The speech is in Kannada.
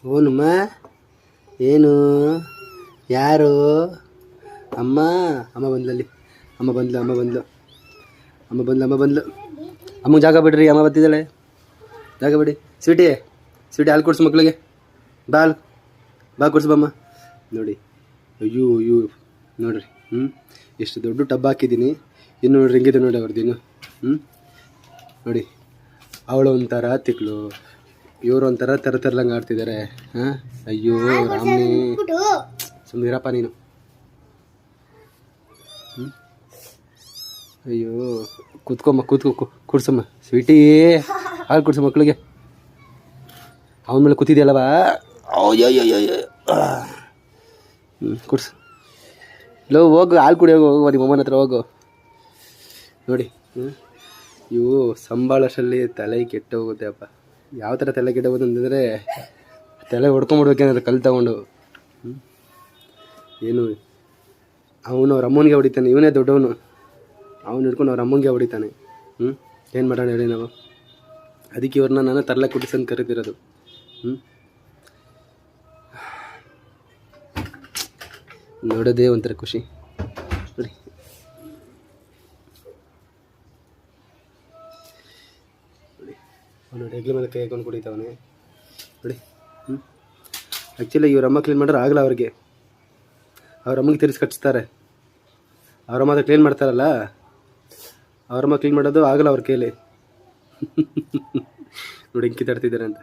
ಓನಮ್ಮ ಏನು ಯಾರು ಅಮ್ಮ ಅಮ್ಮ ಬಂದ್ಲಲ್ಲಿ ಅಮ್ಮ ಬಂದ್ಲು ಅಮ್ಮಗೆ ಜಾಗ ಬಿಡ್ರಿ ಅಮ್ಮ ಬರ್ತಿದ್ದಾಳೆ ಜಾಗ ಬಿಡಿ ಸ್ವೀಟಿ ಹಾಲು ಕೊಡ್ಸು ಮಕ್ಳಿಗೆ ಬಾ ಕೊಡ್ಸು ಬಮ್ಮ ನೋಡಿ ಅಯ್ಯೋ ನೋಡ್ರಿ ಎಷ್ಟು ದೊಡ್ಡ ಟಬ್ ಹಾಕಿದ್ದೀನಿ ಇನ್ನು ನೋಡ್ರಿ ಹೆಂಗಿದೆ ನೋಡಿ ಅವ್ರದ್ದೇನು ನೋಡಿ ಅವಳು ಒಂಥರ ತಿಕ್ಳು ಇವರು ಒಂಥರ ತರಲಂಗೆ ಆಡ್ತಿದ್ದಾರೆ ಹಾಂ ಅಯ್ಯೋ ರಾಮನಿ ಸುಮ್ಮನಿರಪ್ಪ ನೀನು ಅಯ್ಯೋ ಕುಡ್ಸಮ್ಮ ಸ್ವೀಟಿ ಹಾಲು ಕುಡ್ಸು ಮಕ್ಳಿಗೆ ಅವನ ಮೇಲೆ ಕೂತಿದ್ಯಲ್ಲವಾ ಅಯ್ಯೋ ಕುಡ್ಸು ಹೋಗು ಹಾಲು ಕುಡಿಯೋಗ ಹೋಗುವ ನಿಮ್ಮ ಅಮ್ಮನ ಹತ್ರ ಹೋಗು ನೋಡಿ ಇವು ಸಂಭಾಳಷ್ಟರಲ್ಲಿ ತಲೆ ಕೆಟ್ಟು ಹೋಗುತ್ತೆ ಅಪ್ಪ ಯಾವ ಥರ ತಲೆ ಕೆಟ್ಟೋಗೋದು ಅಂತಂದರೆ ತಲೆ ಹೊಡ್ಕೊಂಬಿಡ್ಬೇಕೇನಾದ್ರು ಕಲ್ಲು ತಗೊಂಡು ಏನು ಅವನು ಅವ್ರ ಅಮ್ಮನಿಗೆ ಹೊಡಿತಾನೆ ಇವನೇ ದೊಡ್ಡವನು ಅವನು ಹಿಡ್ಕೊಂಡು ಅವ್ರ ಅಮ್ಮನಿಗೆ ಹೊಡಿತಾನೆ ಏನು ಮಾಡೋಣ ಹೇಳಿ ನಾವು ಅದಕ್ಕೆ ಇವ್ರನ್ನ ನಾನು ತರಲೆ ಕುಡಿಸಂತ ಕರಿತಿರೋದು ನೋಡೋದೇ ಒಂಥರ ಖುಷಿ ನೋಡಿ ಅವನು ಹೆಗ್ಲ ಮೇಲೆ ಕೈ ಹಾಕೊಂಡು ಕುಡಿತಾವನೆ ನೋಡಿ ಆ್ಯಕ್ಚುಲಿ ಇವ್ರ ಅಮ್ಮ ಕ್ಲೀನ್ ಮಾಡಿದ್ರೆ ಆಗಲ್ಲ ಅವ್ರಿಗೆ ಅವ್ರ ಅಮ್ಮಗೆ ತಿರ್ಸಿ ಕಚ್ತಾರೆ ಅವ್ರಮ್ಮ ಅದು ಕ್ಲೀನ್ ಮಾಡ್ತಾರಲ್ಲ ಅವ್ರಮ್ಮ ಕ್ಲೀನ್ ಮಾಡೋದು ಆಗಲ್ಲ ಅವ್ರ ಕೈಲಿ ನೋಡಿ ಹೆಂಗೆ ಕಿತ್ತಾಡ್ತಿದ್ದಾರೆ ಅಂತ